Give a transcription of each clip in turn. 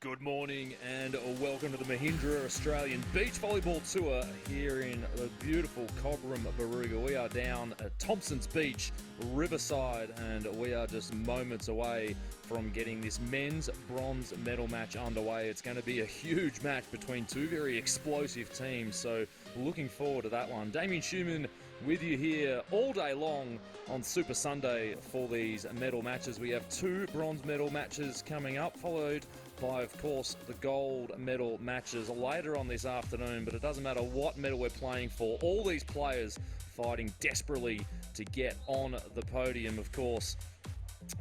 Good morning and welcome to the Mahindra Australian Beach Volleyball Tour here in the beautiful Cobram, Baruga. We are down at Thompson's Beach, Riverside, and we are just moments away from getting this men's bronze medal match underway. It's going to be a huge match between two very explosive teams, so looking forward to that one. Damien Schumann with you here all day long on Super Sunday for these medal matches. We have two bronze medal matches coming up, followed by, of course, the gold medal matches later on this afternoon. But it doesn't matter what medal we're playing for, all these players fighting desperately to get on the podium. Of course,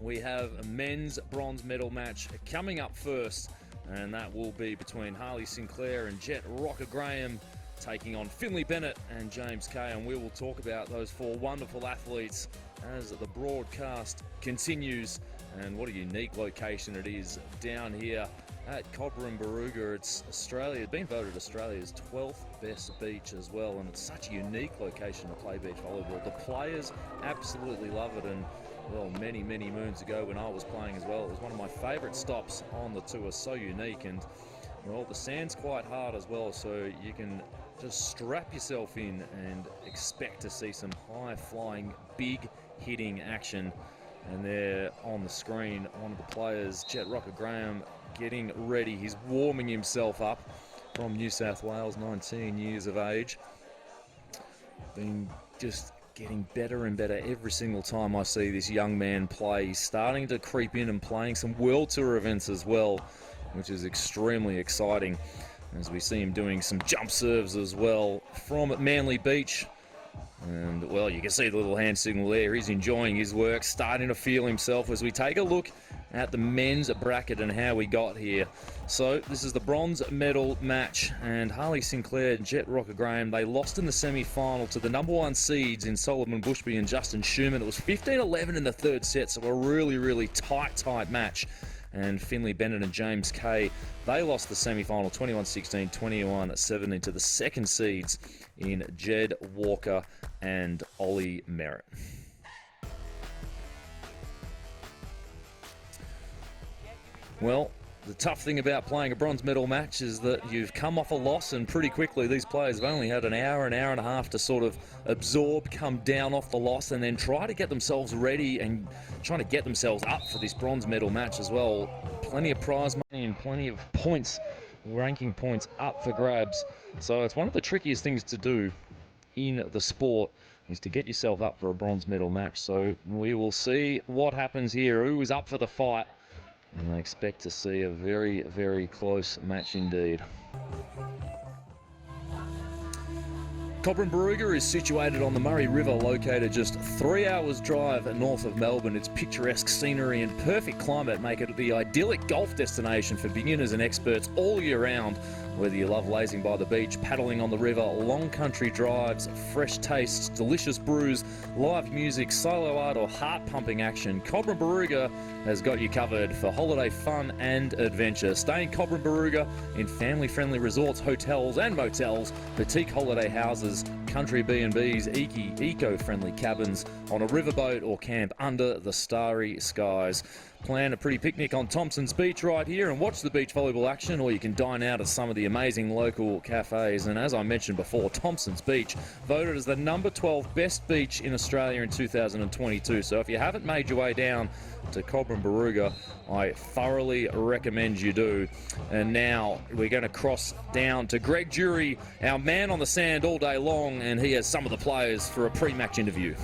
we have a men's bronze medal match coming up first, and that will be between Harley Sinclair and Jet Rocker Graham, taking on Finley Bennett and James Kay, and we will talk about those four wonderful athletes as the broadcast continues. And what a unique location it is down here at Cobram, Baruga. It's Australia, been voted Australia's 12th best beach as well, and it's such a unique location to play beach volleyball. The players absolutely love it, and well, many moons ago when I was playing as well, it was one of my favourite stops on the tour. So unique, and well, the sand's quite hard as well, so you can just strap yourself in and expect to see some high-flying, big-hitting action. And there on the screen, one of the players, Jet Rocker Graham, getting ready. He's warming himself up, from New South Wales, 19 years of age. Been just getting better and better every single time I see this young man play. He's starting to creep in and playing some World Tour events as well, which is extremely exciting, as we see him doing some jump serves as well from Manly Beach. And well, you can see the little hand signal there. He's enjoying his work, starting to feel himself as we take a look at the men's bracket and how we got here. So this is the bronze medal match, and Harley Sinclair and Jet Rocker Graham, they lost in the semi-final to the number one seeds in Solomon Bushby and Justin Schumann. It was 15-11 in the third set, so a really tight match. And Finley Bennett and James Kay, they lost the semi-final 21-16, 21-17 to the second seeds in Jed Walker and Ollie Merritt. Well, the tough thing about playing a bronze medal match is that you've come off a loss, and pretty quickly these players have only had an hour and a half to sort of absorb, come down off the loss, and then try to get themselves ready and trying to get themselves up for this bronze medal match as well. Plenty of prize money and plenty of points, ranking points up for grabs. So it's one of the trickiest things to do in the sport, is to get yourself up for a bronze medal match. So we will see what happens here, who is up for the fight. And I expect to see a very close match indeed. Cobram Baruga is situated on the Murray River, located just 3 hours drive north of Melbourne. Its picturesque scenery and perfect climate make it the idyllic golf destination for beginners and experts all year round. Whether you love lazing by the beach, paddling on the river, long country drives, fresh tastes, delicious brews, live music, solo art or heart-pumping action, Cobram Baruga has got you covered for holiday fun and adventure. Stay in Cobram Baruga in family-friendly resorts, hotels and motels, boutique holiday houses, country B&Bs, eco-friendly cabins, on a riverboat or camp under the starry skies. Plan a pretty picnic on Thompson's Beach right here and watch the beach volleyball action, or you can dine out at some of the amazing local cafes. And as I mentioned before, Thompson's Beach, voted as the number 12 best beach in Australia in 2022. So if you haven't made your way down to Cobram Baruga, I thoroughly recommend you do. And now we're going to cross down to Greg Jury, our man on the sand all day long, and he has some of the players for a pre-match interview.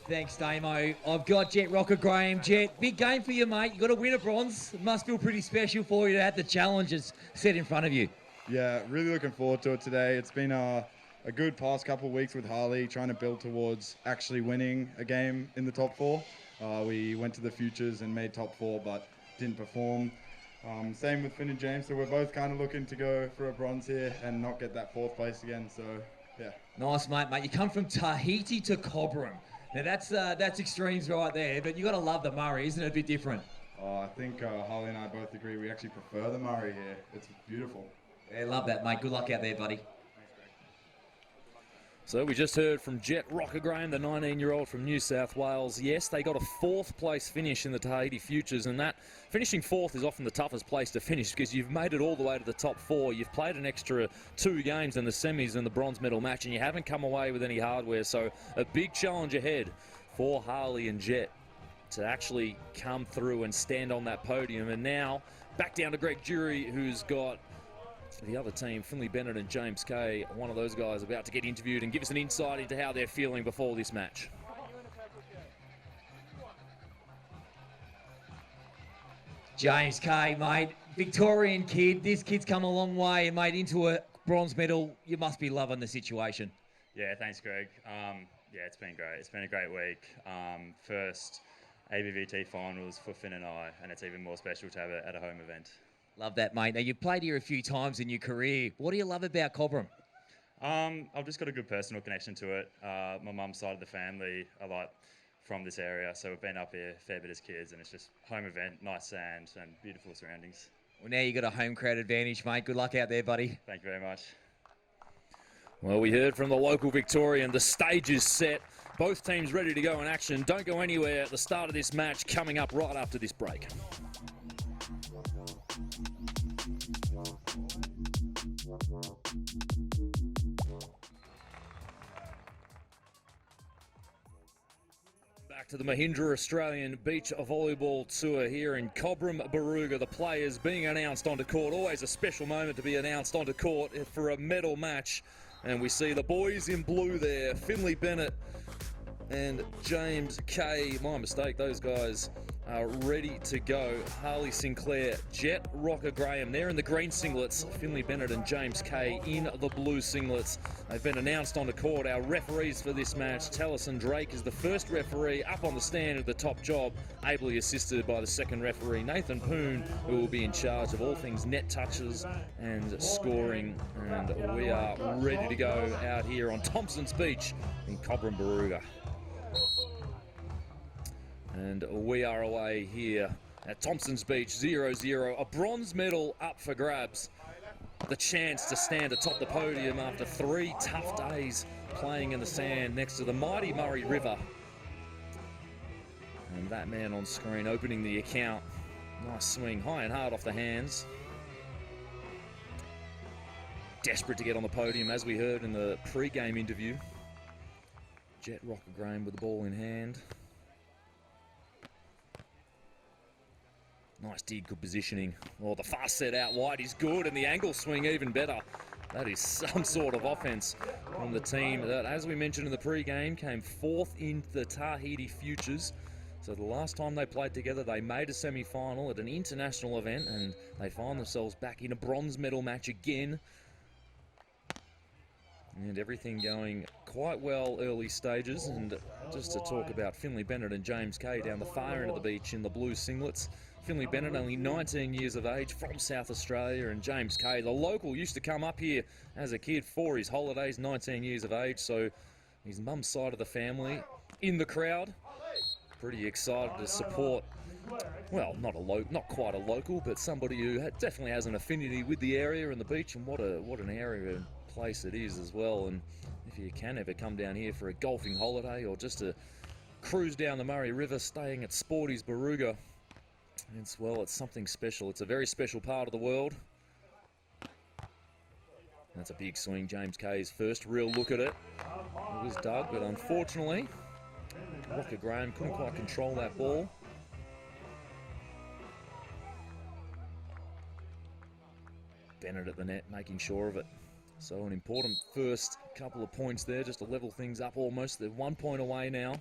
Thanks, Damo. I've got Jet Rocker Graham. Jet, big game for you, mate. You've got to win a bronze. It must feel pretty special for you to have the challenges set in front of you. Yeah, really looking forward to it today. It's been a good past couple of weeks with Harley, trying to build towards actually winning a game in the top four. We went to the futures and made top four, but didn't perform. Same with Finn and James, so we're both kind of looking to go for a bronze here and not get that fourth place again, so yeah. Nice, mate. You come from Tahiti to Cobram. Now that's extremes right there, but you got to love the Murray, isn't it? A bit different. I think Harley and I both agree we actually prefer the Murray here. It's beautiful. Yeah, love that, mate. Good luck out there, buddy. So we just heard from Jet Graham, the 19-year-old from New South Wales. Yes, they got a 4th place finish in the Tahiti Futures, and that finishing 4th is often the toughest place to finish because you've made it all the way to the top 4. You've played an extra 2 games in the semis and the bronze medal match, and you haven't come away with any hardware. So a big challenge ahead for Harley and Jet to actually come through and stand on that podium. And now back down to Greg Jury, who's got the other team, Finley Bennett and James Kay. One of those guys about to get interviewed and give us an insight into how they're feeling before this match. James Kay, mate, Victorian kid. This kid's come a long way and made into a bronze medal. You must be loving the situation. Yeah, thanks, Greg. Yeah, it's been great. It's been a great week. First ABVT finals for Finn and I, and it's even more special to have it at a home event. Love that, mate. Now, you've played here a few times in your career. What do you love about Cobram? I've just got a good personal connection to it. My mum's side of the family are like from this area, so we've been up here a fair bit as kids, and it's just home event, nice sand, and beautiful surroundings. Well, now you've got a home crowd advantage, mate. Good luck out there, buddy. Thank you very much. Well, we heard from the local Victorian. The stage is set. Both teams ready to go in action. Don't go anywhere at the start of this match, coming up right after this break. Back to the Mahindra Australian Beach Volleyball Tour here in Cobram, Barooga. The players being announced onto court. Always a special moment to be announced onto court for a medal match. And we see the boys in blue there, Finley Bennett and James Kay. My mistake, those guys are ready to go. Harley Sinclair, Jet Graham, they're in the green singlets. Finley Bennett and James Kay in the blue singlets. They've been announced onto court. Our referees for this match, Taliesin Drake is the first referee up on the stand at the top job, ably assisted by the second referee, Nathan Poon, who will be in charge of all things net touches and scoring. And we are ready to go out here on Thompson's Beach in Cobram, Barooga. And we are away here at Thompson's Beach, 0-0. A bronze medal up for grabs. The chance to stand atop the podium after 3 tough days playing in the sand next to the mighty Murray River. And that man on screen opening the account. Nice swing, high and hard off the hands. Desperate to get on the podium, as we heard in the pre-game interview. Jet Graham with the ball in hand. Nice dig, good positioning. Oh, the fast set out wide is good, and the angle swing even better. That is some sort of offense from the team that, as we mentioned in the pre-game, came 4th in the Tahiti Futures. So the last time they played together, they made a semi-final at an international event, and they find themselves back in a bronze medal match again. And everything going quite well early stages. And just to talk about Finley Bennett and James Kay down the far end of the beach in the blue singlets. Finley Bennett, only 19 years of age, from South Australia, and James Kay, the local, used to come up here as a kid for his holidays, 19 years of age, so his mum's side of the family in the crowd. Pretty excited to support, well, not quite a local, but somebody who definitely has an affinity with the area and the beach, and what an area and place it is as well. And if you can ever come down here for a golfing holiday or just to cruise down the Murray River, staying at Sporty's Barooga, it's something special. It's a very special part of the world. That's a big swing. James Kay's first real look at it. It was dug, but unfortunately, Graham couldn't quite control that ball. Bennett at the net, making sure of it. So an important first couple of points there, just to level things up almost. They're 1 point away now.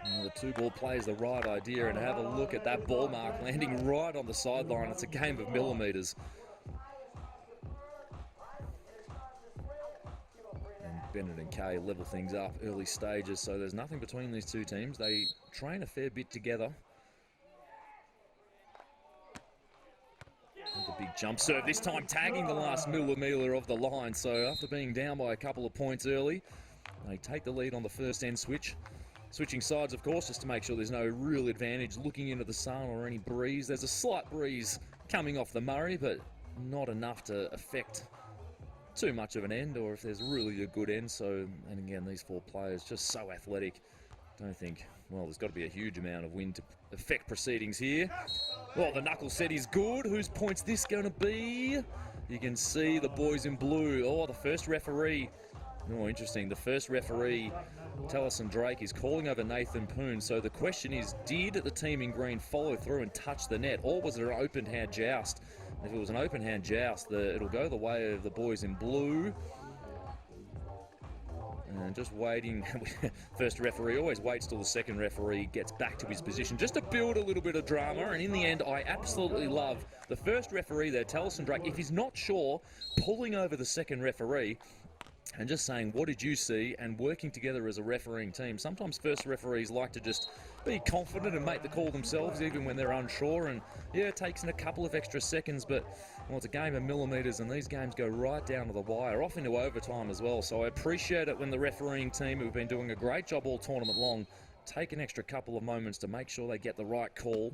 Well, the 2-ball play is the right idea, and have a look at that ball mark landing right on the sideline. It's a game of millimetres. And Bennett and Kay level things up early stages, so there's nothing between these two teams. They train a fair bit together. With a big jump serve, this time tagging the last millimetre of the line. So after being down by a couple of points early, they take the lead on the first end switch. Switching sides, of course, just to make sure there's no real advantage looking into the sun or any breeze. There's a slight breeze coming off the Murray, but not enough to affect too much of an end, or if there's really a good end. So, and again, these 4 players just so athletic. Don't think, well, there's got to be a huge amount of wind to affect proceedings here. Well, the knuckle set is good. Whose point's this going to be? You can see the boys in blue. Oh, the first referee. Oh, interesting. The first referee, Taliesin Drake, is calling over Nathan Poon. So the question is, did the team in green follow through and touch the net, or was it an open hand joust? If it was an open hand joust, it'll go the way of the boys in blue. And just waiting. First referee always waits till the second referee gets back to his position just to build a little bit of drama. And in the end, I absolutely love the first referee there, Taliesin Drake. If he's not sure, pulling over the second referee and just saying, what did you see? And working together as a refereeing team. Sometimes first referees like to just be confident and make the call themselves, even when they're unsure. And yeah, it takes in a couple of extra seconds, but well, it's a game of millimetres, and these games go right down to the wire, off into overtime as well. So I appreciate it when the refereeing team, who've been doing a great job all tournament long, take an extra couple of moments to make sure they get the right call.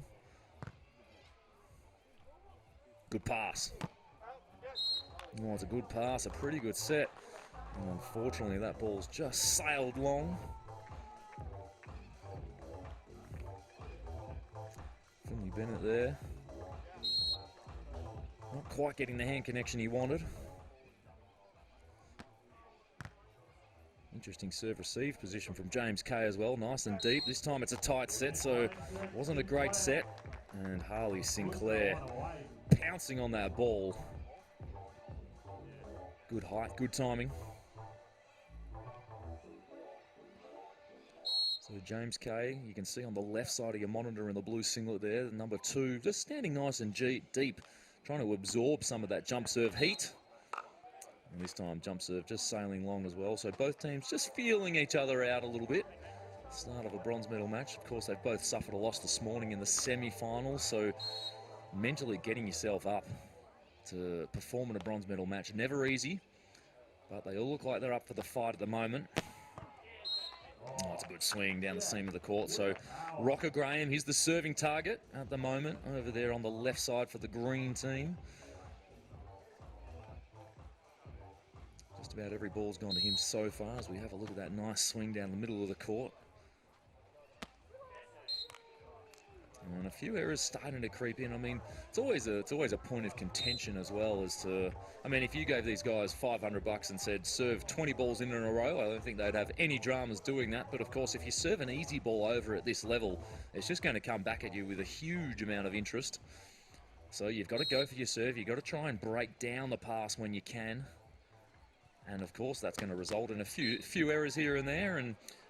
Good pass. Oh, it's a good pass, a pretty good set. And unfortunately, that ball's just sailed long. Finley Bennett there. Not quite getting the hand connection he wanted. Interesting serve-receive position from James Kay as well. Nice and deep. This time it's a tight set, so it wasn't a great set. And Harley Sinclair pouncing on that ball. Good height, good timing. So James Kay, you can see on the left side of your monitor in the blue singlet there, the number 2, just standing nice and deep, trying to absorb some of that jump serve heat. And this time jump serve just sailing long as well. So both teams just feeling each other out a little bit. Start of a bronze medal match. Of course, they've both suffered a loss this morning in the semi-finals, so mentally getting yourself up to perform in a bronze medal match, never easy, but they all look like they're up for the fight at the moment. Oh, it's a good swing down the seam of the court. So Rocker Graham, he's the serving target at the moment over there on the left side for the green team. Just about every ball's gone to him so far as we have a look at that nice swing down the middle of the court. And a few errors starting to creep in. I mean, it's always a point of contention as well as to, I mean, if you gave these guys $500 and said serve 20 balls in a row, I don't think they'd have any dramas doing that. But of course, if you serve an easy ball over at this level, it's just going to come back at you with a huge amount of interest. So you've got to go for your serve. You've got to try and break down the pass when you can. And of course, that's going to result in a few errors here and there.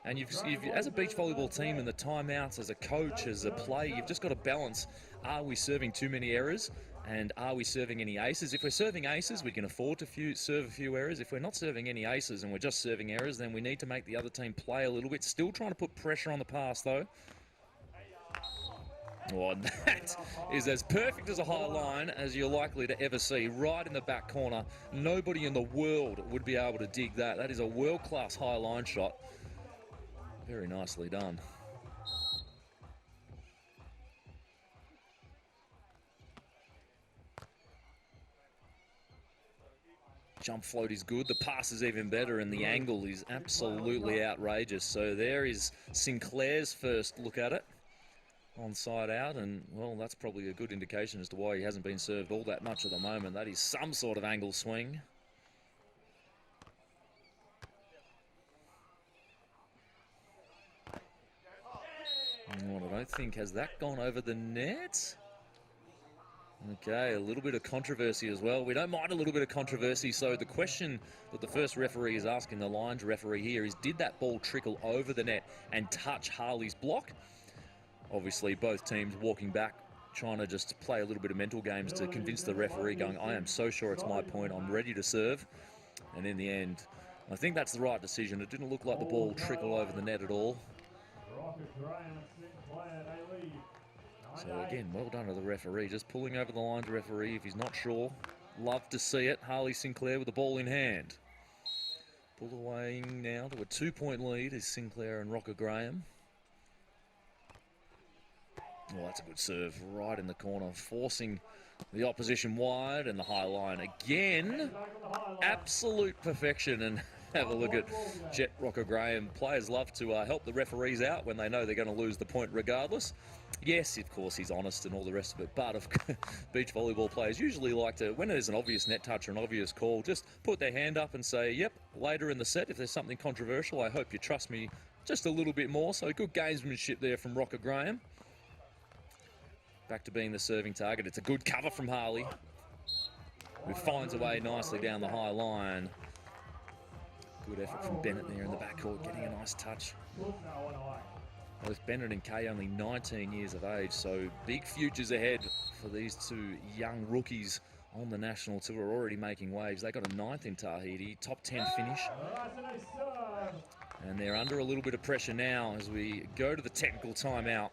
And you've, as a beach volleyball team, in the timeouts, as a coach, as a player, you've just got to balance, are we serving too many errors? And are we serving any aces? If we're serving aces, we can afford to serve a few errors. If we're not serving any aces and we're just serving errors, then we need to make the other team play a little bit. Still trying to put pressure on the pass, though. Oh, that is as perfect as a high line as you're likely to ever see, right in the back corner. Nobody in the world would be able to dig that. That is a world-class high line shot. Very nicely done. Jump float is good, the pass is even better, and the angle is absolutely outrageous. So there is Sinclair's first look at it. Onside out, and well, that's probably a good indication as to why he hasn't been served all that much at the moment. That is some sort of angle swing. Well, I don't think, has that gone over the net? Okay, a little bit of controversy as well. We don't mind a little bit of controversy. So the question that the first referee is asking the lines referee here is, did that ball trickle over the net and touch Harley's block? Obviously, both teams walking back, trying to just play a little bit of mental games to convince the referee, going, I am so sure it's my point, I'm ready to serve. And in the end, I think that's the right decision. It didn't look like the ball trickled over the net at all. So again, well done to the referee, just pulling over the line to referee if he's not sure. Love to see it. Harley Sinclair with the ball in hand. Pull away now to a 2-point lead is Sinclair and Rocker Graham. Oh, that's a good serve right in the corner, forcing the opposition wide and the high line again. Absolute perfection. And have a look at Jet Rocker Graham. Players love to help the referees out when they know they're going to lose the point regardless. Yes, of course, he's honest and all the rest of it, but beach volleyball players usually like to, when there's an obvious net touch or an obvious call, just put their hand up and say, yep, later in the set, if there's something controversial, I hope you trust me just a little bit more. So good gamesmanship there from Rocker Graham. Back to being the serving target. It's a good cover from Harley, who finds a way nicely down the high line. Good effort from Bennett there in the backcourt, getting a nice touch. Both Bennett and Kay only 19 years of age, so big futures ahead for these two young rookies on the national tour, already making waves. They got a 9th in Tahiti, top 10 finish. And they're under a little bit of pressure now as we go to the technical timeout.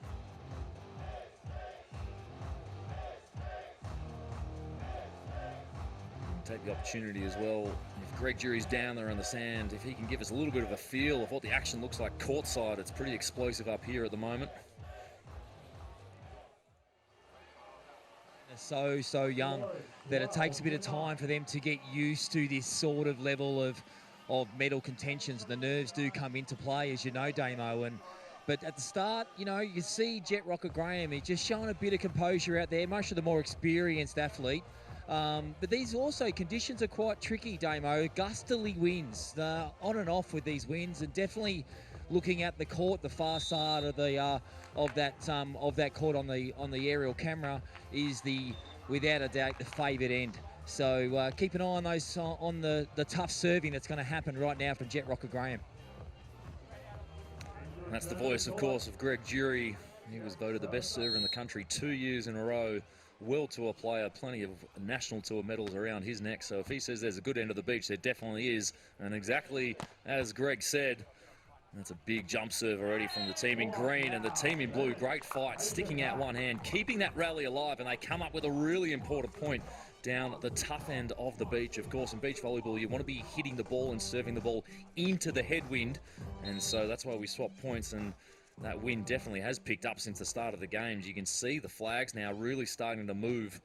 Take the opportunity as well. If Greg Jury's down there on the sand, if he can give us a little bit of a feel of what the action looks like courtside, it's pretty explosive up here at the moment. They're so young that it takes a bit of time for them to get used to this sort of level of medal contentions. The nerves do come into play, as you know, Damo. But at the start, you know, you see Jet Rocker Graham, he's just showing a bit of composure out there, much of the more experienced athlete. But these also conditions are quite tricky, Damo. Gustily winds, on and off with these winds, and definitely looking at the court, the far side of the of that court on the aerial camera is without a doubt the favoured end. So keep an eye on those on the tough serving that's going to happen right now from Jet Rocker Graham. That's the voice, of course, of Greg Jury. He was voted the best server in the country 2 years in a row. World Tour player, plenty of national tour medals around his neck. So if he says there's a good end of the beach, there definitely is. And exactly as Greg said, that's a big jump serve already from the team in green, and the team in blue. Great fight, sticking out one hand, keeping that rally alive, and they come up with a really important point down the tough end of the beach. Of course, in beach volleyball, you want to be hitting the ball and serving the ball into the headwind, and so that's why we swap points. And that wind definitely has picked up since the start of the games. You can see the flags now really starting to move.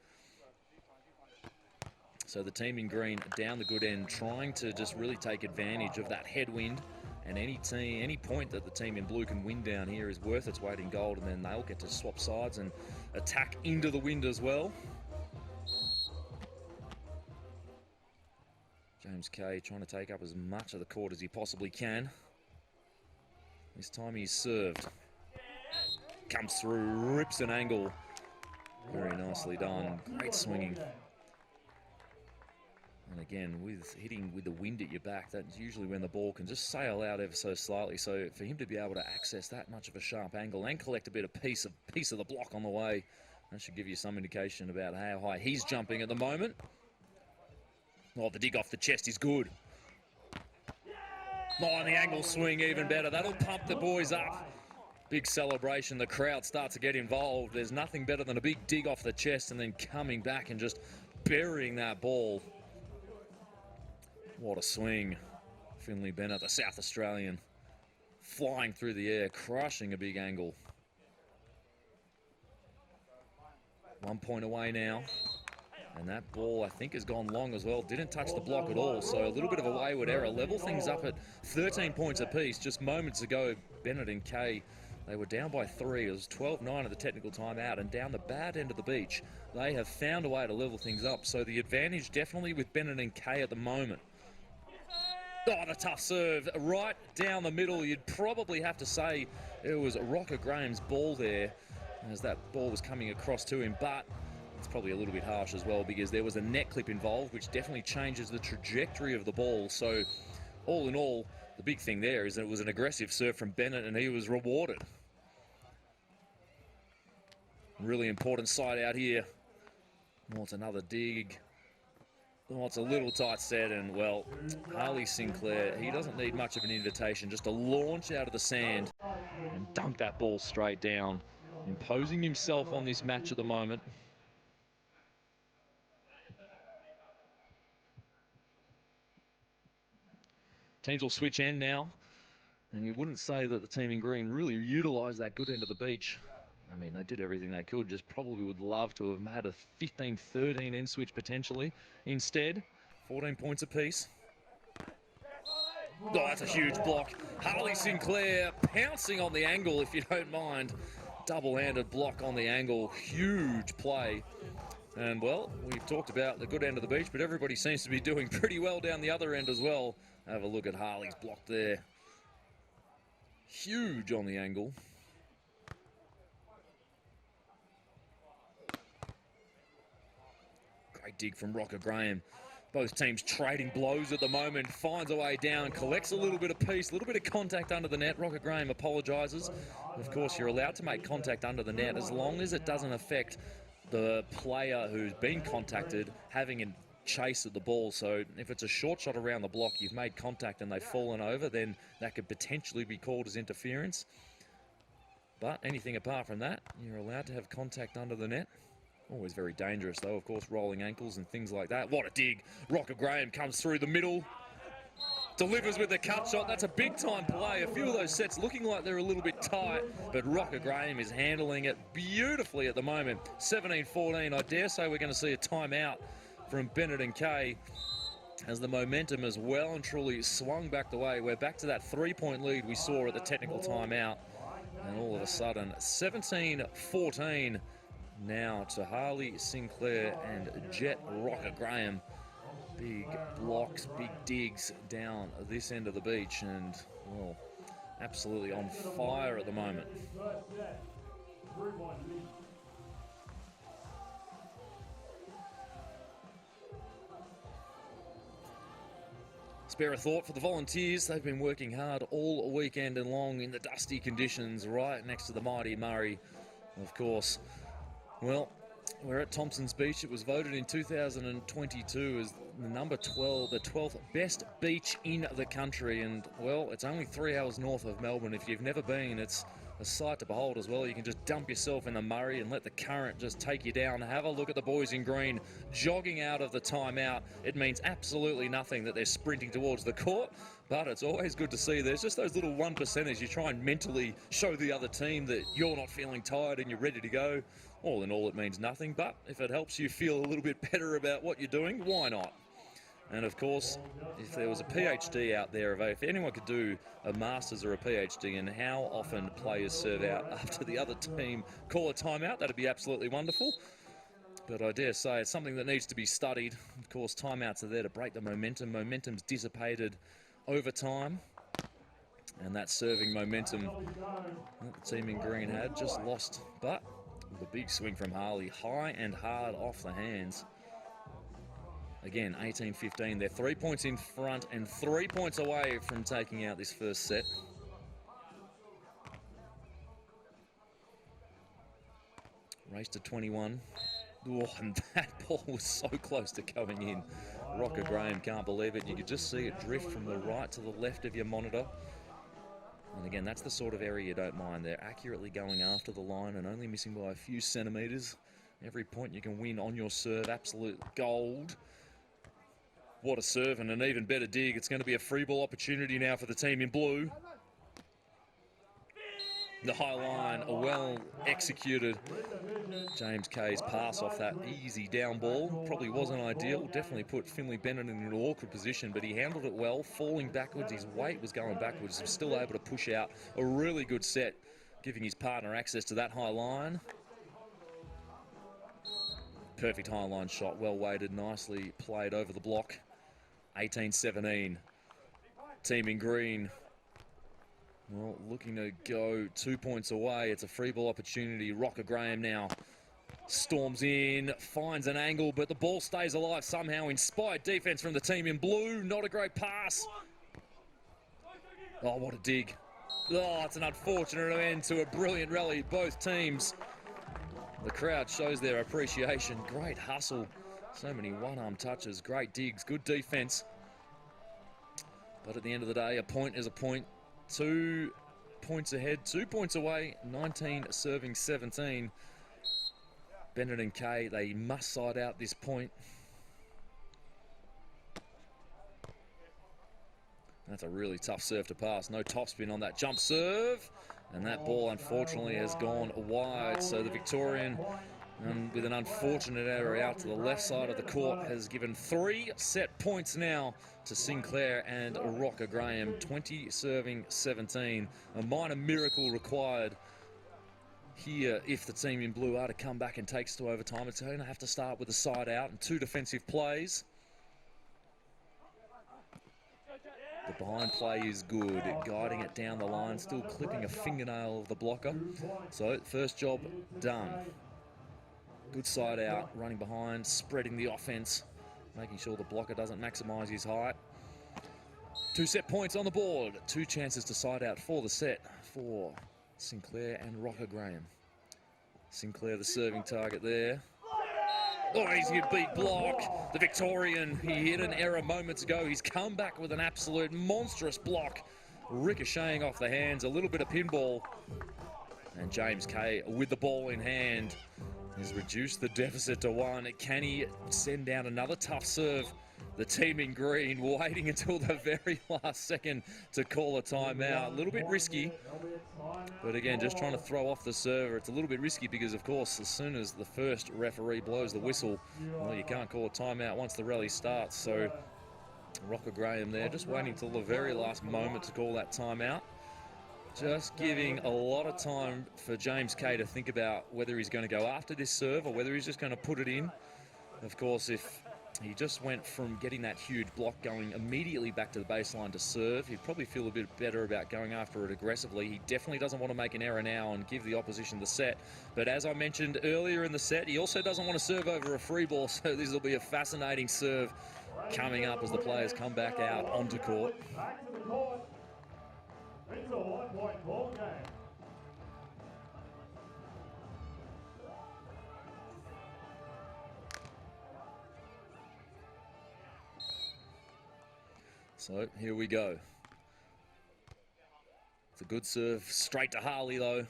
So the team in green down the good end, trying to just really take advantage of that headwind. And any point that the team in blue can win down here is worth its weight in gold, and then they'll get to swap sides and attack into the wind as well. James Kay trying to take up as much of the court as he possibly can. This time he's served. Comes through, rips an angle. Very nicely done. Great swinging. And again, with hitting with the wind at your back, that's usually when the ball can just sail out ever so slightly. So for him to be able to access that much of a sharp angle and collect a bit of piece of the block on the way, that should give you some indication about how high he's jumping at the moment. Oh, the dig off the chest is good. Oh, and the angle swing even better. That'll pump the boys up. Big celebration. The crowd starts to get involved. There's nothing better than a big dig off the chest and then coming back and just burying that ball. What a swing. Finley Bennett, the South Australian, flying through the air, crushing a big angle. 1 point away now. And that ball, I think, has gone long as well. Didn't touch the block at all, so a little bit of a wayward error. Level things up at 13 points apiece. Just moments ago, Bennett and Kay, they were down by 3. It was 12-9 at the technical timeout, and down the bad end of the beach, they have found a way to level things up. So the advantage definitely with Bennett and Kay at the moment. Oh, the tough serve right down the middle. You'd probably have to say it was Rocker Graham's ball there as that ball was coming across to him, but it's probably a little bit harsh as well because there was a net clip involved, which definitely changes the trajectory of the ball. So all in all, the big thing there is that it was an aggressive serve from Bennett and he was rewarded. Really important side out here. Oh, it's another dig. Oh, it's a little tight set, and well, Harley Sinclair, he doesn't need much of an invitation, just to launch out of the sand and dunk that ball straight down, imposing himself on this match at the moment. Teams will switch end now, and you wouldn't say that the team in green really utilised that good end of the beach. I mean, they did everything they could. Just probably would love to have had a 15-13 end switch potentially. Instead, 14 points apiece. Oh, that's a huge block. Harley Sinclair pouncing on the angle, if you don't mind. Double-handed block on the angle. Huge play. And, well, we've talked about the good end of the beach, but everybody seems to be doing pretty well down the other end as well. Have a look at Harley's block there. Huge on the angle. Great dig from Rocker Graham. Both teams trading blows at the moment. Finds a way down, collects a little bit of piece, a little bit of contact under the net. Rocker Graham apologises. Of course, you're allowed to make contact under the net as long as it doesn't affect the player who's been contacted having a chase at the ball. So if it's a short shot around the block, you've made contact and they've fallen over, then that could potentially be called as interference. But anything apart from that, you're allowed to have contact under the net. Always very dangerous, though, of course, rolling ankles and things like that. What a dig. Rocker Graham comes through the middle. Delivers with the cut shot. That's a big-time play. A few of those sets looking like they're a little bit tight, but Rocker Graham is handling it beautifully at the moment. 17-14. I dare say we're going to see a timeout from Bennett and Kay as the momentum has well and truly swung back the way. We're back to that three-point lead we saw at the technical timeout. And all of a sudden, 17-14. Now to Harley Sinclair and Jet Rocker Graham. Big blocks, big digs down this end of the beach, and, well, absolutely on fire at the moment. Spare a thought for the Volunteers. They've been working hard all weekend and long in the dusty conditions right next to the mighty Murray, of course. Well, we're at Thompson's Beach. It was voted in 2022 as the number 12, the 12th best beach in the country. And, well, it's only 3 hours north of Melbourne. If you've never been, it's a sight to behold as well. You can just dump yourself in the Murray and let the current just take you down. Have a look at the boys in green jogging out of the timeout. It means absolutely nothing that they're sprinting towards the court, but it's always good to see. There's just those little 1%ers. You try and mentally show the other team that you're not feeling tired and you're ready to go. All in all, it means nothing, but if it helps you feel a little bit better about what you're doing, why not? And of course, if there was a PhD out there, if anyone could do a Masters or a PhD in how often players serve out after the other team call a timeout, that'd be absolutely wonderful. But I dare say it's something that needs to be studied. Of course, timeouts are there to break the momentum. Momentum's dissipated over time. And that serving momentum that the team in green had just lost. But with a big swing from Harley, high and hard off the hands. Again, 18-15. They're 3 points in front and 3 points away from taking out this first set. Race to 21. Oh, and that ball was so close to going in. Rocker Graham can't believe it. You could just see it drift from the right to the left of your monitor. And again, that's the sort of area you don't mind. They're accurately going after the line and only missing by a few centimetres. Every point you can win on your serve, absolute gold. What a serve and an even better dig. It's going to be a free ball opportunity now for the team in blue. The high line, a well executed James Kay's pass off that easy down ball. Probably wasn't ideal. Definitely put Finley Bennett in an awkward position, but he handled it well, falling backwards. His weight was going backwards. He was still able to push out a really good set, giving his partner access to that high line. Perfect high line shot, well weighted, nicely played over the block. 18-17. Team in green, well, looking to go 2 points away. It's a free ball opportunity. Rocker Graham now storms in, finds an angle, but the ball stays alive somehow. Inspired defense from the team in blue. Not a great pass. Oh, what a dig. Oh, it's an unfortunate end to a brilliant rally. Both teams. The crowd shows their appreciation. Great hustle. So many one-arm touches. Great digs. Good defense. But at the end of the day, a point is a point. 2 points ahead, 2 points away, 19 serving 17. Bennett and Kay, they must side out this point. That's a really tough serve to pass. No topspin on that jump serve. And that ball, unfortunately, has gone wide. So the Victorian, with an unfortunate error out to the left side of the court, has given 3 set points now to Sinclair and Rocker Graham. 20 serving 17. A minor miracle required here if the team in blue are to come back and take us to overtime. It's going to have to start with a side out and 2 defensive plays. The behind play is good, guiding it down the line, still clipping a fingernail of the blocker. So first job done. Good side out, running behind, spreading the offense, making sure the blocker doesn't maximise his height. 2 set points on the board, 2 chances to side out for the set for Sinclair and Rocker Graham. Sinclair the serving target there. Oh, he's a big block. The Victorian, he hit an error moments ago. He's come back with an absolute monstrous block, ricocheting off the hands, a little bit of pinball. And James Kay, with the ball in hand, has reduced the deficit to 1. Can he send down another tough serve? The team in green waiting until the very last second to call a timeout. A little bit risky, but again, just trying to throw off the server. It's a little bit risky because, of course, as soon as the first referee blows the whistle, well, you can't call a timeout once the rally starts. So Rocker Graham there, just waiting till the very last moment to call that timeout. Just giving a lot of time for James Kay to think about whether he's going to go after this serve or whether he's just going to put it in. Of course, if he just went from getting that huge block going immediately back to the baseline to serve, he'd probably feel a bit better about going after it aggressively. He definitely doesn't want to make an error now and give the opposition the set. But as I mentioned earlier in the set, he also doesn't want to serve over a free ball, so this will be a fascinating serve coming up as the players come back out onto court. It's a 1-point ball game. So here we go. It's a good serve, straight to Harley though.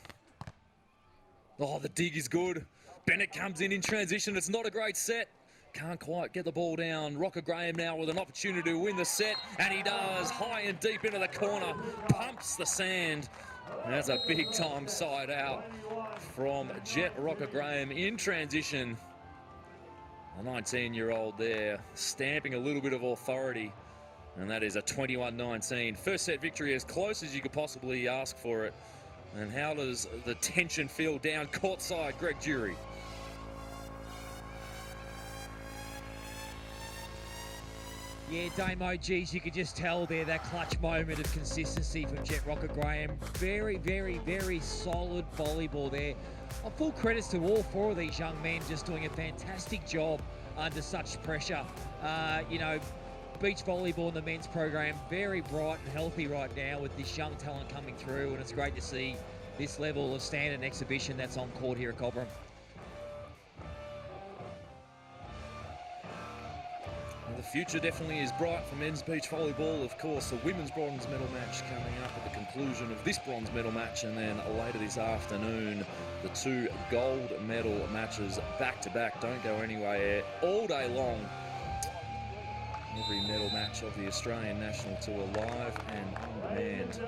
Oh, the dig is good. Bennett comes in transition. It's not a great set. Can't quite get the ball down. Rocker Graham now with an opportunity to win the set, and he does. High and deep into the corner, pumps the sand. And that's a big time side out from Jet Rocker Graham in transition. A 19-year-old there, stamping a little bit of authority. And that is a 21-19. First set victory, as close as you could possibly ask for it. And how does the tension feel down courtside, Greg Jury? Yeah, Damo, geez, you could just tell there that clutch moment of consistency from Jet Rocker Graham. Very, very, very solid volleyball there. Full credits to all 4 of these young men, just doing a fantastic job under such pressure. You know, beach volleyball in the men's program, very bright and healthy right now with this young talent coming through, and it's great to see this level of standard and exhibition that's on court here at Cobram. Well, the future definitely is bright for men's beach volleyball. Of course, the women's bronze medal match coming up at the conclusion of this bronze medal match, and then later this afternoon, the 2 gold medal matches back to back. Don't go anywhere all day long. Every medal match of the Australian National Tour live and on demand.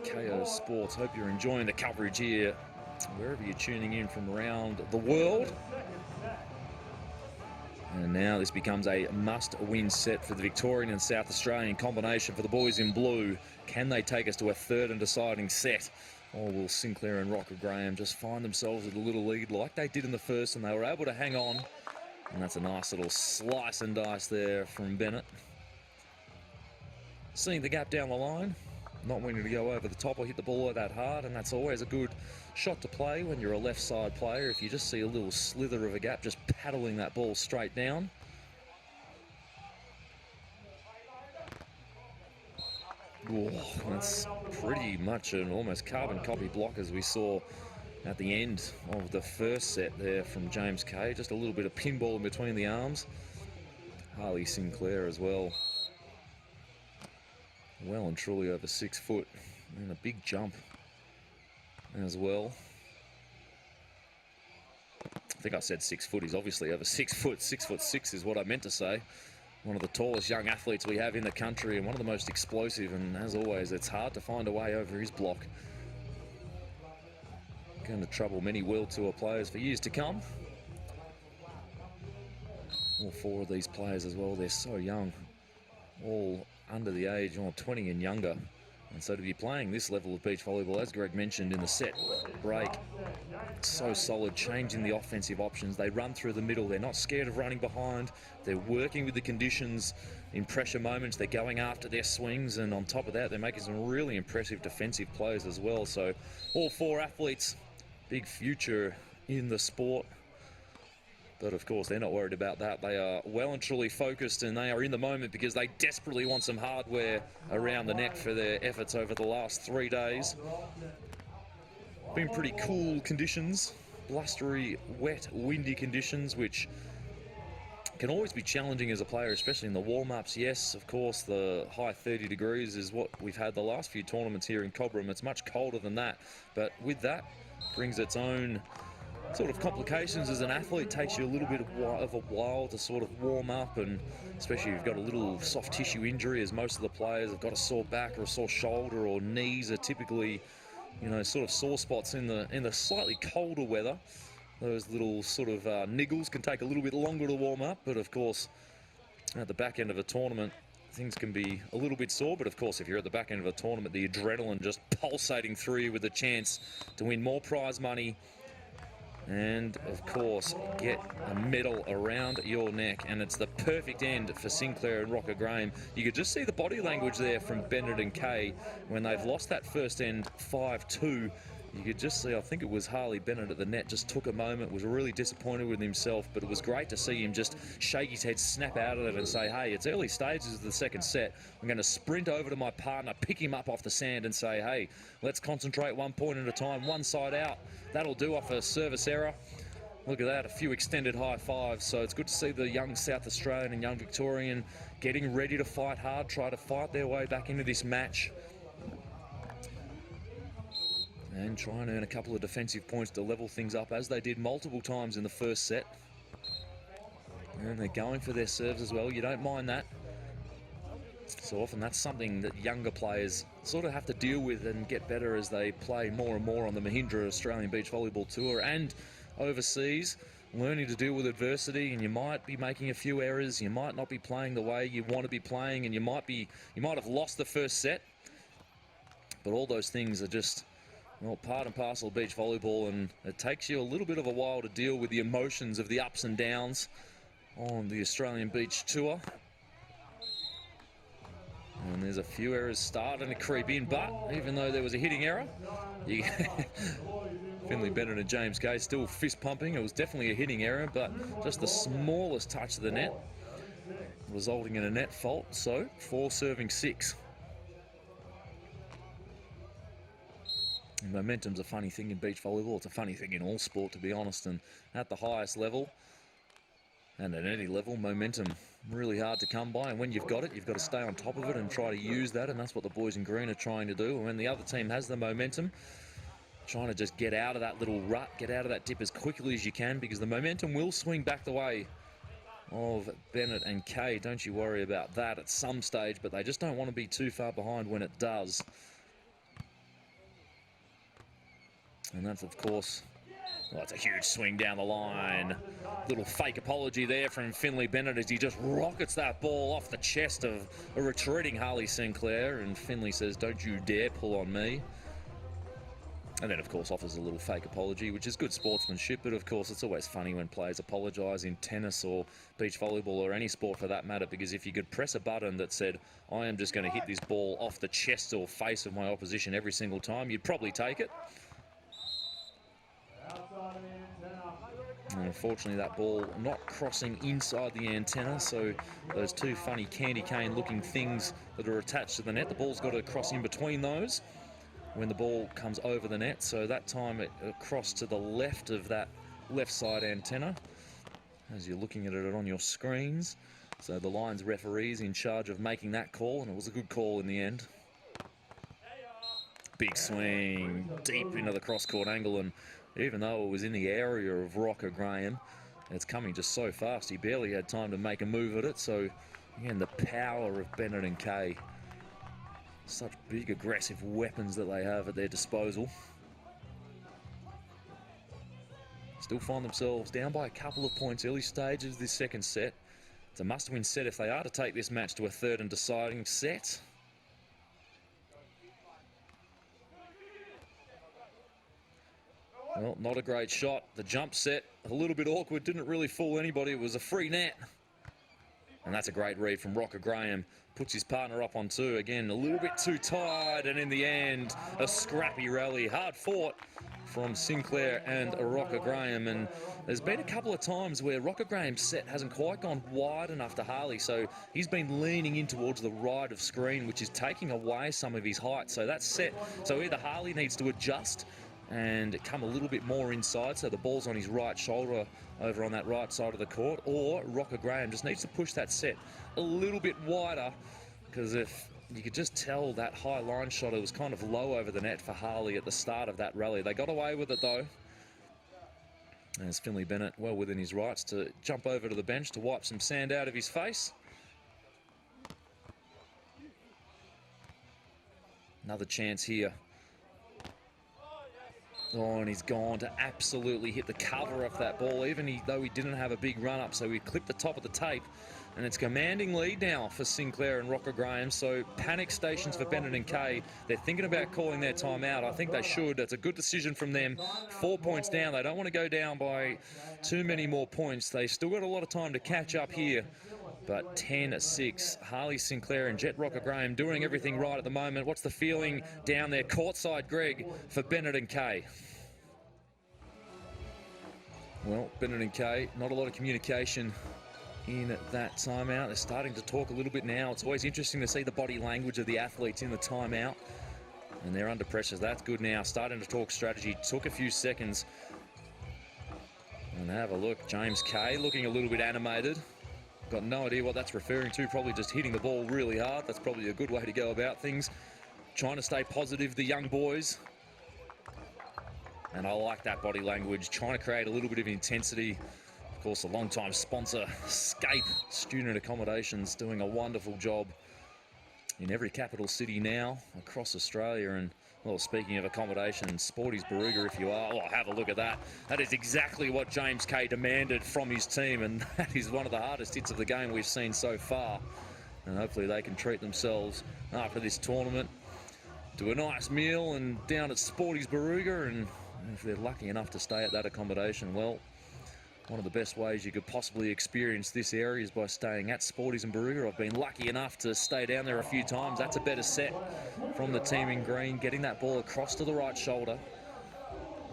KO Sports, hope you're enjoying the coverage here, wherever you're tuning in from around the world. And now this becomes a must-win set for the Victorian and South Australian combination for the boys in blue. Can they take us to a third and deciding set? Or will Sinclair and Rocker Graham just find themselves with a little lead like they did in the first, and they were able to hang on? And that's a nice little slice and dice there from Bennett. Seeing the gap down the line, not wanting to go over the top or hit the ball that hard, and that's always a good shot to play when you're a left side player. If you just see a little slither of a gap, just paddling that ball straight down. Oh, that's pretty much an almost carbon copy block as we saw at the end of the first set there from James Kay. Just a little bit of pinball in between the arms. Harley Sinclair as well. Well and truly over 6 foot. And a big jump as well. I think I said 6 foot. He's obviously over 6 foot. 6'6" is what I meant to say. one of the tallest young athletes we have in the country and one of the most explosive, and as always, it's hard to find a way over his block. Going to trouble many World Tour players for years to come. All four of these players as well, they're so young, all under the age of 20 and younger. And so to be playing this level of beach volleyball, as Greg mentioned in the set break, so solid, changing the offensive options. They run through the middle. They're not scared of running behind. They're working with the conditions in pressure moments. They're going after their swings. And on top of that, they're making some really impressive defensive plays as well. So all four athletes, big future in the sport. But of course, they're not worried about that. They are well and truly focused, and they are in the moment because they desperately want some hardware around the net for their efforts over the last 3 days. Been pretty cool conditions, blustery, wet, windy conditions, which can always be challenging as a player, especially in the warm-ups. Yes, of course, the high 30 degrees is what we've had the last few tournaments here in Cobram. It's much colder than that, but with that brings its own sort of complications as an athlete. It takes you a little bit of a while to sort of warm up, and especially if you've got a little soft tissue injury, as most of the players have got a sore back or a sore shoulder, or knees are typically, you know, sort of sore spots in the slightly colder weather. Those little sort of niggles can take a little bit longer to warm up, but of course at the back end of a tournament things can be a little bit sore. But of course, if you're at the back end of a tournament, the adrenaline just pulsating through you with a chance to win more prize money and of course get a medal around your neck, and it's the perfect end for Sinclair and Rocker Graham. You could just see the body language there from Bennett and Kay when they've lost that first end 5-2. You could just see, I think it was Harley Bennett at the net, just took a moment, was really disappointed with himself, but it was great to see him just shake his head, snap out of it and say, hey, it's early stages of the second set. I'm going to sprint over to my partner, pick him up off the sand and say, hey, let's concentrate 1 point at a time, one side out. That'll do off a service error. Look at that, a few extended high fives. So it's good to see the young South Australian and young Victorian getting ready to fight hard, try to fight their way back into this match, and try and earn a couple of defensive points to level things up, as they did multiple times in the first set. And they're going for their serves as well. You don't mind that. So often that's something that younger players sort of have to deal with and get better as they play more and more on the Mahindra Australian Beach Volleyball Tour and overseas, learning to deal with adversity. And you might be making a few errors. You might not be playing the way you want to be playing, and you might have lost the first set. But all those things are just, well, part and parcel of beach volleyball, and it takes you a little bit of a while to deal with the emotions of the ups and downs on the Australian Beach Tour. And there's a few errors starting to creep in, but even though there was a hitting error, Finley Bennett and James Kay still fist pumping. It was definitely a hitting error, but just the smallest touch of the net, resulting in a net fault. So 4 serving 6. Momentum's a funny thing in beach volleyball. It's a funny thing in all sport, to be honest. And at the highest level, and at any level, momentum really hard to come by. And when you've got it, you've got to stay on top of it and try to use that. And that's what the boys in green are trying to do. And when the other team has the momentum, trying to just get out of that little rut, get out of that dip as quickly as you can, because the momentum will swing back the way of Bennett and Kay. Don't you worry about that at some stage, but they just don't want to be too far behind when it does. And that's, of course, well, it's a huge swing down the line. Little fake apology there from Finley Bennett as he just rockets that ball off the chest of a retreating Harley Sinclair. And Finley says, don't you dare pull on me. And then, of course, offers a little fake apology, which is good sportsmanship. But, of course, it's always funny when players apologise in tennis or beach volleyball or any sport for that matter, because if you could press a button that said, I am just going to hit this ball off the chest or face of my opposition every single time, you'd probably take it. And unfortunately, that ball not crossing inside the antenna, so those two funny candy cane looking things that are attached to the net, the ball's got to cross in between those when the ball comes over the net. So that time it crossed to the left of that left side antenna as you're looking at it on your screens. So the Lions referee's in charge of making that call, and it was a good call in the end. Big swing deep into the cross-court angle, and even though it was in the area of Rocker Graham, it's coming just so fast. He barely had time to make a move at it, so Again, the power of Bennett and Kay. Such big, aggressive weapons that they have at their disposal. Still find themselves down by a couple of points early stages of this second set. It's a must-win set if they are to take this match to a third and deciding set. Well, not a great shot. The jump set, a little bit awkward, didn't really fool anybody. It was a free net. And that's a great read from Rocker Graham. Puts his partner up on two. Again, a little bit too tired, and in the end, a scrappy rally. Hard fought from Sinclair and Rocker Graham. And there's been a couple of times where Rocker Graham's set hasn't quite gone wide enough to Harley, so he's been leaning in towards the right of screen, which is taking away some of his height. So that's set. So either Harley needs to adjust and come a little bit more inside, so the ball's on his right shoulder over on that right side of the court, or Rocker Graham just needs to push that set a little bit wider, because if you could just tell that high line shot, it was kind of low over the net for Harley at the start of that rally. They got away with it though. There's Finley Bennett well within his rights to jump over to the bench to wipe some sand out of his face. Another chance here. Oh, and he's gone to absolutely hit the cover off that ball, even though he didn't have a big run-up. So he clipped the top of the tape, and it's commanding lead now for Sinclair and Rocker Graham. So panic stations for Bennett and Kay. They're thinking about calling their timeout. I think they should. That's a good decision from them. 4 points down. They don't want to go down by too many more points. They still got a lot of time to catch up here. But 10-6, Harley Sinclair and Jet Rocker Graham doing everything right at the moment. What's the feeling down there courtside, Greg, for Bennett and Kay? Well, Bennett and Kay, not a lot of communication in that timeout. They're starting to talk a little bit now. It's always interesting to see the body language of the athletes in the timeout. And they're under pressure. That's good now. Starting to talk strategy. Took a few seconds. And have a look. James Kay looking a little bit animated. Got no idea what that's referring to. Probably just hitting the ball really hard. That's probably a good way to go about things. Trying to stay positive, the young boys. And I like that body language. Trying to create a little bit of intensity. Of course, a long-time sponsor, Scape Student Accommodations, doing a wonderful job in every capital city now across Australia. And, well, speaking of accommodation, Sporties Baruga, if you are, oh, have a look at that. That is exactly what James Kay demanded from his team, and that is one of the hardest hits of the game we've seen so far. And hopefully they can treat themselves after this tournament to a nice meal and down at Sporties Baruga. And if they're lucky enough to stay at that accommodation, well, one of the best ways you could possibly experience this area is by staying at Sporties and Baruga. I've been lucky enough to stay down there a few times. That's a better set from the team in green, getting that ball across to the right shoulder.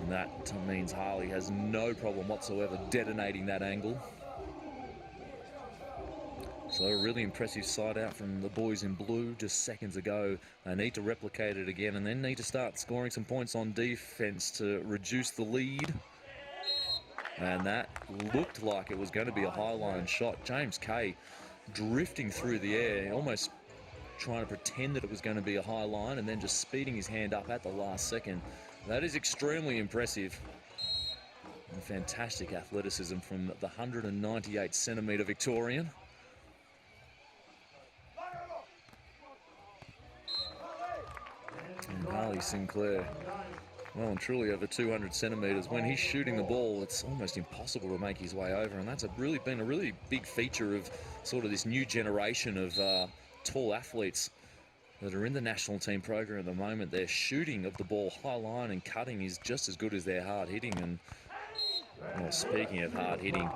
And that means Harley has no problem whatsoever detonating that angle. So a really impressive side out from the boys in blue just seconds ago. They need to replicate it again and then need to start scoring some points on defense to reduce the lead. And that looked like it was going to be a high-line shot. James Kay drifting through the air, almost trying to pretend that it was going to be a high line and then just speeding his hand up at the last second. That is extremely impressive. And fantastic athleticism from the 198-centimetre Victorian. And Harley Sinclair, well and truly over 200 centimetres. When he's shooting the ball, it's almost impossible to make his way over, and that's been a really big feature of sort of this new generation of tall athletes that are in the national team program at the moment. Their shooting of the ball high line and cutting is just as good as their hard hitting. And well, speaking of hard hitting,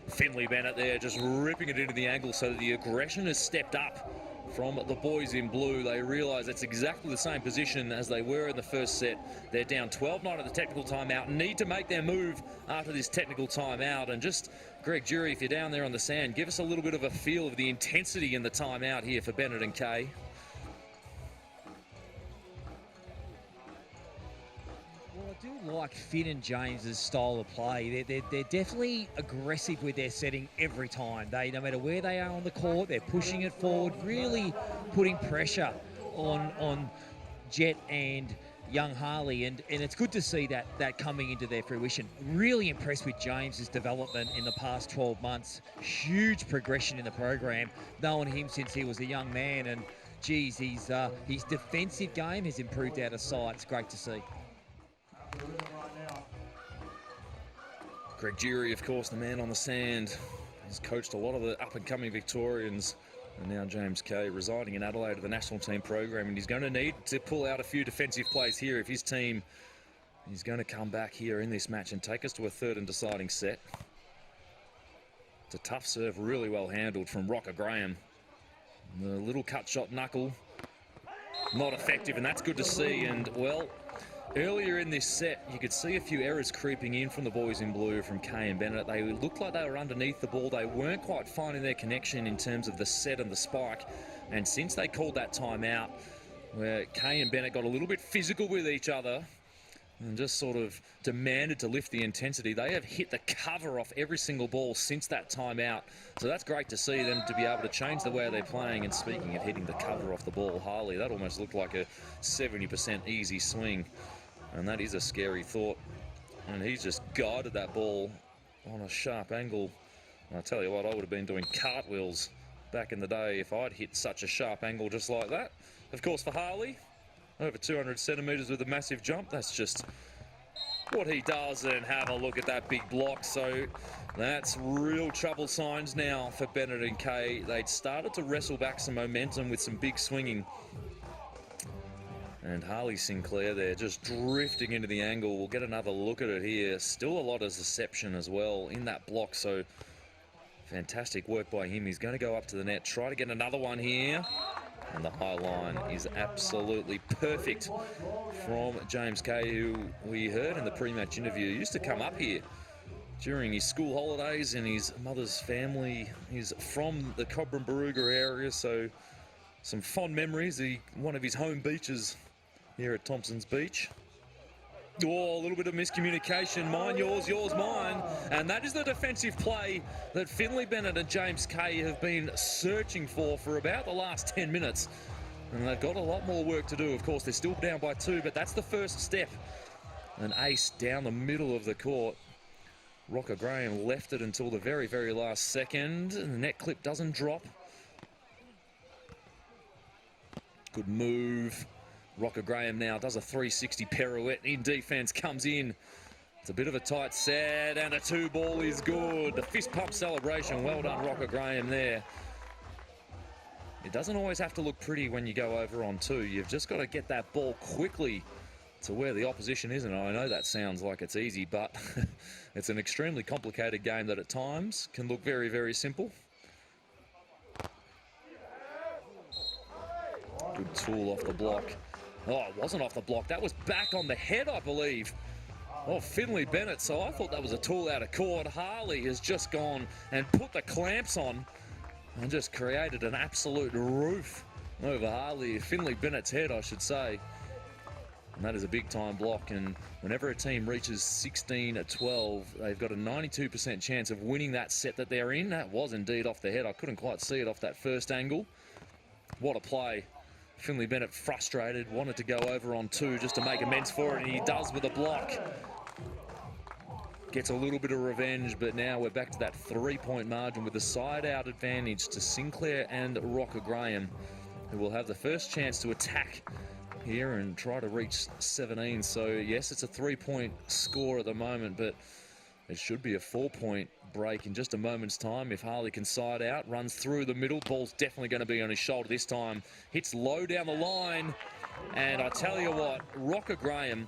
Finley Bennett there just ripping it into the angle, so that the aggression has stepped up from the boys in blue. They realise it's exactly the same position as they were in the first set. They're down 12-9 at the technical timeout, need to make their move after this technical timeout. And just, Greg Jury, if you're down there on the sand, give us a little bit of a feel of the intensity in the timeout here for Bennett and Kay. Well, I do like Finn and James's style of play. They're definitely aggressive with their setting every time. No matter where they are on the court, they're pushing it forward, really putting pressure on Jet and young Harley, and it's good to see that coming into their fruition. Really impressed with James's development in the past 12 months. Huge progression in the program. Known him since he was a young man, and geez, his defensive game has improved out of sight. It's great to see. Greg Geary, of course, the man on the sand. He's coached a lot of the up-and-coming Victorians. And now James Kay residing in Adelaide of the national team program, and he's going to need to pull out a few defensive plays here if his team is going to come back here in this match and take us to a third and deciding set. It's a tough serve, really well handled from Rocker Graham. The little cut shot knuckle, not effective, and that's good to see. And, well, earlier in this set, you could see a few errors creeping in from the boys in blue, from Kay and Bennett. They looked like they were underneath the ball. They weren't quite finding their connection in terms of the set and the spike. And since they called that timeout, where Kay and Bennett got a little bit physical with each other and just sort of demanded to lift the intensity, they have hit the cover off every single ball since that timeout. So that's great to see them to be able to change the way they're playing. And speaking of hitting the cover off the ball, Harley, that almost looked like a 70% easy swing. And that is a scary thought. And he's just guided that ball on a sharp angle. And I tell you what, I would have been doing cartwheels back in the day if I'd hit such a sharp angle just like that. Of course, for Harley, over 200 centimetres with a massive jump. That's just what he does. And have a look at that big block. So that's real trouble signs now for Bennett and Kay. They'd started to wrestle back some momentum with some big swinging. And Harley Sinclair there just drifting into the angle. We'll get another look at it here. Still a lot of deception as well in that block. So fantastic work by him. He's going to go up to the net, try to get another one here. And the high line is absolutely perfect from James Kay, who we heard in the pre-match interview used to come up here during his school holidays, and his mother's family is from the Cobram Baruga area. So some fond memories. One of his home beaches here at Thompson's Beach. Oh, a little bit of miscommunication. Mine, yours, mine. And that is the defensive play that Finley Bennett and James Kay have been searching for about the last 10 minutes. And they've got a lot more work to do. Of course, they're still down by 2, but that's the first step. An ace down the middle of the court. Rocker Graham left it until the very, very last second. And the net clip doesn't drop. Good move. Rocker Graham now does a 360 pirouette in defence, comes in. It's a bit of a tight set, and a 2-ball is good. The fist pump celebration, well done Rocker Graham there. It doesn't always have to look pretty when you go over on 2. You've just got to get that ball quickly to where the opposition is. And I know that sounds like it's easy, but it's an extremely complicated game that at times can look very, very simple. Good tool off the block. Oh, it wasn't off the block. That was back on the head, I believe. Oh, Finley Bennett. So I thought that was a tool out of court. Harley has just gone and put the clamps on and just created an absolute roof over Finley Bennett's head, I should say. And that is a big-time block. And whenever a team reaches 16-12, they've got a 92% chance of winning that set that they're in. That was indeed off the head. I couldn't quite see it off that first angle. What a play. Finley Bennett frustrated, wanted to go over on 2 just to make amends for it, and he does with a block. Gets a little bit of revenge, but now we're back to that 3-point margin with the side-out advantage to Sinclair and Rocker Graham, who will have the first chance to attack here and try to reach 17. So, yes, it's a 3-point score at the moment, but it should be a 4-point break in just a moment's time if Harley can side out, runs through the middle. Ball's definitely going to be on his shoulder this time. Hits low down the line, and I tell you what, Rocker Graham,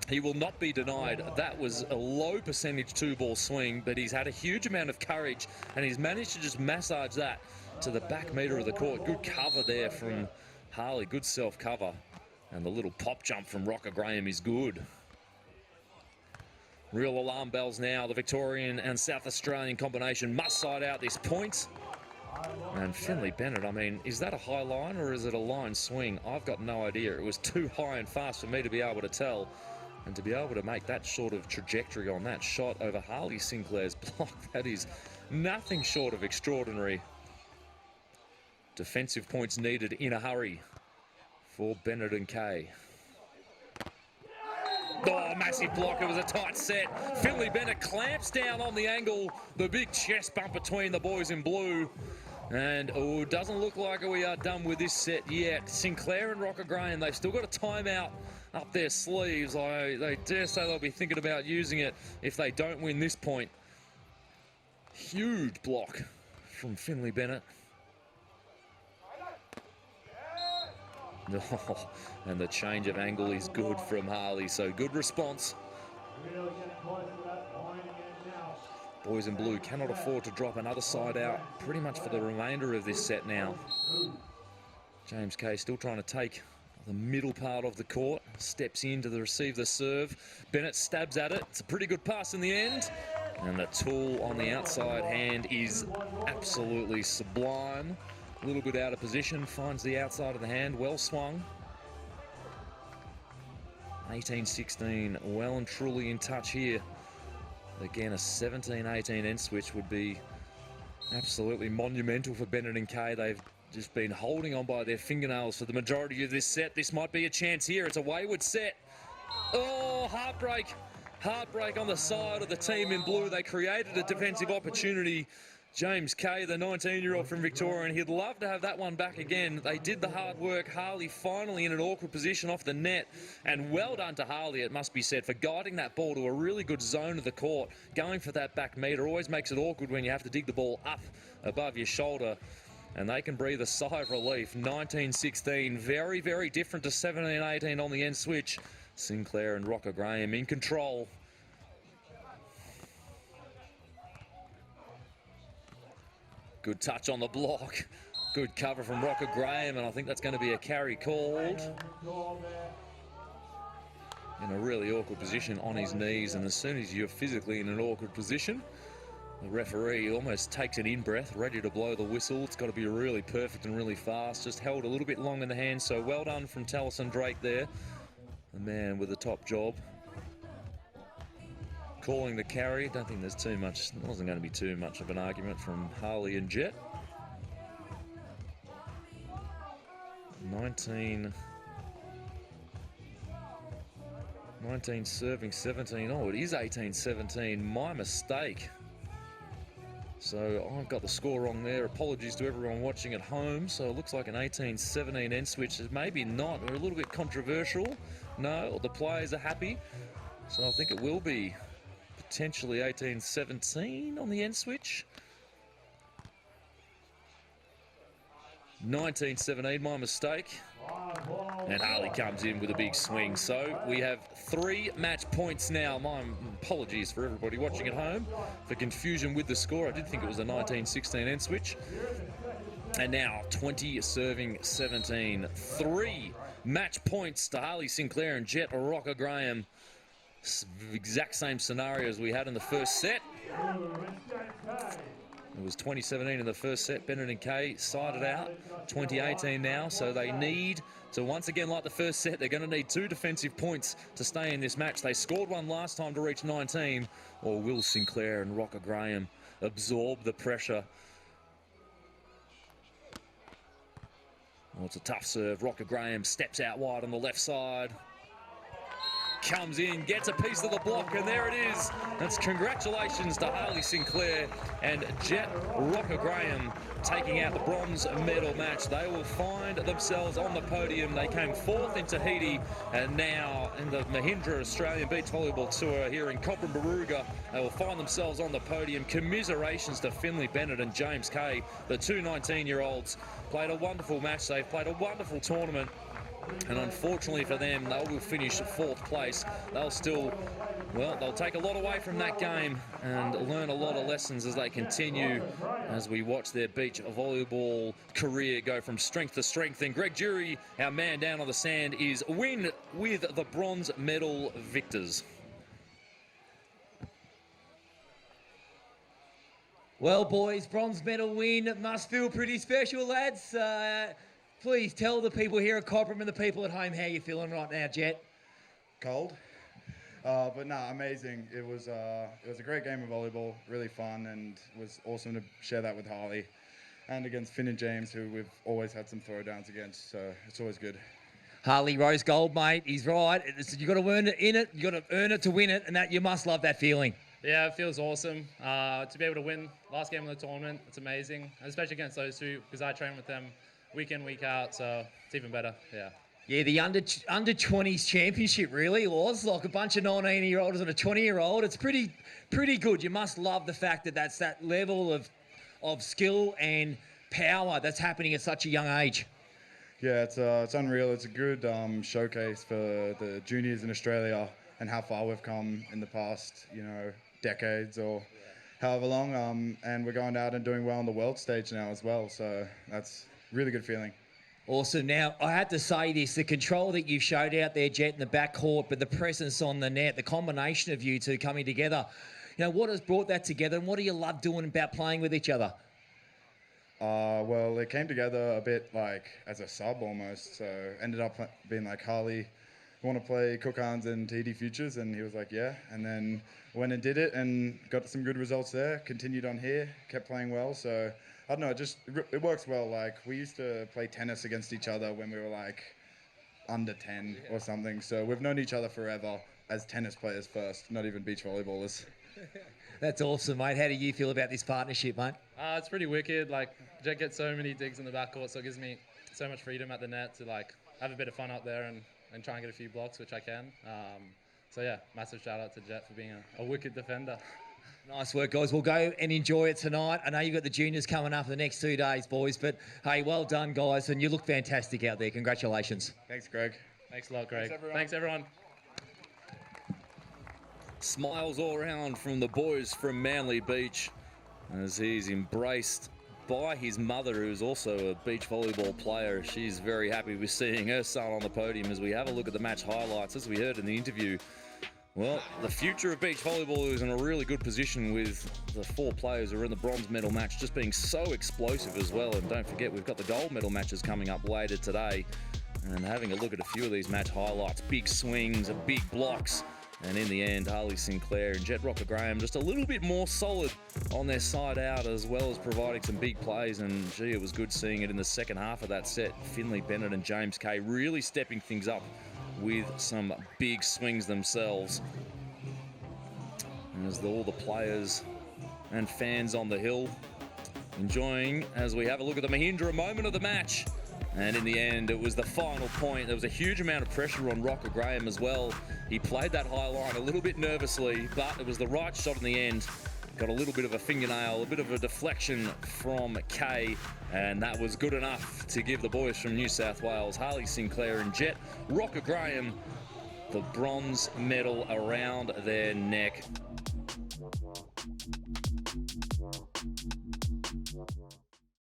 he will not be denied. That was a low percentage 2-ball swing, but he's had a huge amount of courage, and he's managed to just massage that to the back meter of the court. Good cover there from Harley, good self-cover, and the little pop jump from Rocker Graham is good. Real alarm bells now. The Victorian and South Australian combination must side out this point. And Finley Bennett, I mean, is that a high line or is it a line swing? I've got no idea. It was too high and fast for me to be able to tell. And to be able to make that sort of trajectory on that shot over Harley Sinclair's block, that is nothing short of extraordinary. Defensive points needed in a hurry for Bennett and Kay. Oh, massive block. It was a tight set. Finley Bennett clamps down on the angle. The big chest bump between the boys in blue. And oh, doesn't look like we are done with this set yet. Sinclair and Rocker Graham, they've still got a timeout up their sleeves. They dare say they'll be thinking about using it if they don't win this point. Huge block from Finley Bennett. Oh, and the change of angle is good from Harley, so good response. Really getting close to that point again now. Boys in blue cannot afford to drop another side out pretty much for the remainder of this set now. James Kay still trying to take the middle part of the court, steps in to receive the serve. Bennett stabs at it. It's a pretty good pass in the end. And the tool on the outside hand is absolutely sublime. A little bit out of position, finds the outside of the hand, well swung. 18-16, well and truly in touch here. Again, a 17-18 end switch would be absolutely monumental for Bennett and Kay. They've just been holding on by their fingernails for the majority of this set. This might be a chance here. It's a wayward set. Oh, heartbreak. Heartbreak on the side of the team in blue. They created a defensive opportunity. James Kay, the 19-year-old from Victoria, and he'd love to have that one back again. They did the hard work. Harley finally in an awkward position off the net. And well done to Harley, it must be said, for guiding that ball to a really good zone of the court. Going for that back meter always makes it awkward when you have to dig the ball up above your shoulder. And they can breathe a sigh of relief. 19-16, very, very different to 17-18 on the end switch. Sinclair and Rocker Graham in control. Good touch on the block. Good cover from Rocker Graham, and I think that's going to be a carry called. In a really awkward position on his knees, and as soon as you're physically in an awkward position, the referee almost takes an in-breath, ready to blow the whistle. It's got to be really perfect and really fast. Just held a little bit long in the hand, so well done from Taliesin Drake there. The man with the top job. Calling the carry. Don't think there's too much. It wasn't going to be too much of an argument from Harley and Jet. 19 serving 17. Oh, it is 18-17. My mistake. So I've got the score wrong there. Apologies to everyone watching at home. So it looks like an 18-17 end switch. Maybe not. We're a little bit controversial. No, the players are happy. So I think it will be potentially 18-17 on the end switch. 19-17, my mistake. And Harley comes in with a big swing. So we have 3 match points now. My apologies for everybody watching at home for confusion with the score. I did think it was a 19-16 end switch. And now 20 serving 17. 3 match points to Harley Sinclair and Jet Rocker Graham. Exact same scenario as we had in the first set. It was 20-17 in the first set. Bennett and Kay sided out. 20-18 now, so they need to, once again, like the first set, they're going to need 2 defensive points to stay in this match. They scored one last time to reach 19, or will Sinclair and Rocker Graham absorb the pressure? Well, it's a tough serve. Rocker Graham steps out wide on the left side. Comes in, gets a piece of the block, and there it is. That's congratulations to Harley Sinclair and Jet Rocker Graham taking out the bronze medal match. They will find themselves on the podium. They came 4th in Tahiti, and now in the Mahindra Australian Beach Volleyball Tour here in Cobram, Baruga, they will find themselves on the podium. Commiserations to Finley Bennett and James Kay, the 2 19-year-olds. Played a wonderful match. They've played a wonderful tournament. And unfortunately for them, they will finish 4th place. They'll still, well, they'll take a lot away from that game and learn a lot of lessons as they continue, as we watch their beach volleyball career go from strength to strength. And Greg Jury, our man down on the sand, is win with the bronze medal victors. Well, boys, bronze medal win must feel pretty special, lads. Please tell the people here at Cobram and the people at home how you're feeling right now, Jet. Cold, but no, amazing. It was a great game of volleyball, really fun, and it was awesome to share that with Harley and against Finn and James, who we've always had some throwdowns against, so it's always good. Harley rose gold, mate. He's right. You got to earn it in it. You got to earn it to win it, and that you must love that feeling. Yeah, it feels awesome to be able to win last game of the tournament. It's amazing, and especially against those two because I train with them week in, week out, so it's even better. Yeah. Yeah, the under 20s championship really was like a bunch of 19-year-olds and a 20-year-old. It's pretty good. You must love the fact that that's that level of skill and power that's happening at such a young age. Yeah, it's unreal. It's a good showcase for the juniors in Australia and how far we've come in the past, decades or however long. And we're going out and doing well on the world stage now as well. So that's a really good feeling. Awesome. Now, I had to say this, the control that you've showed out there, Jet, in the backcourt, but the presence on the net, the combination of you two coming together, what has brought that together and what do you love doing about playing with each other? Well, it came together a bit like as a sub almost, so ended up being like, Harley, you want to play Cookans and TD Futures? And he was like, yeah. And then went and did it and got some good results there, continued on here, kept playing well, so... I don't know, it works well. Like, we used to play tennis against each other when we were, like, under 10 or something. So we've known each other forever as tennis players first, not even beach volleyballers. That's awesome, mate. How do you feel about this partnership, mate? It's pretty wicked. Like, Jet gets so many digs in the backcourt, so it gives me so much freedom at the net to, like, have a bit of fun up there and try and get a few blocks, which I can. So, yeah, massive shout-out to Jet for being a wicked defender. Nice work, guys. We'll go and enjoy it tonight. I know you've got the juniors coming up for the next 2 days, boys, but, hey, well done, guys, and you look fantastic out there. Congratulations. Thanks, Greg. Thanks a lot, Greg. Thanks, everyone. Smiles all around from the boys from Manly Beach as he's embraced by his mother, who's also a beach volleyball player. She's very happy with seeing her son on the podium as we have a look at the match highlights. As we heard in the interview, well, the future of beach volleyball is in a really good position with the 4 players who are in the bronze medal match just being so explosive as well. And don't forget, we've got the gold medal matches coming up later today. And having a look at a few of these match highlights, big swings and big blocks. And in the end, Harley Sinclair and Jet Graham just a little bit more solid on their side out, as well as providing some big plays. And gee, it was good seeing it in the second half of that set. Finley, Bennett and James Kay really stepping things up with some big swings themselves. As all the players and fans on the hill enjoying as we have a look at the Mahindra moment of the match. And in the end, it was the final point. There was a huge amount of pressure on Graham as well. He played that high line a little bit nervously, but it was the right shot in the end. Got a little bit of a fingernail, a bit of a deflection from Kay, and that was good enough to give the boys from New South Wales, Harley Sinclair and Jet Graham, the bronze medal around their neck.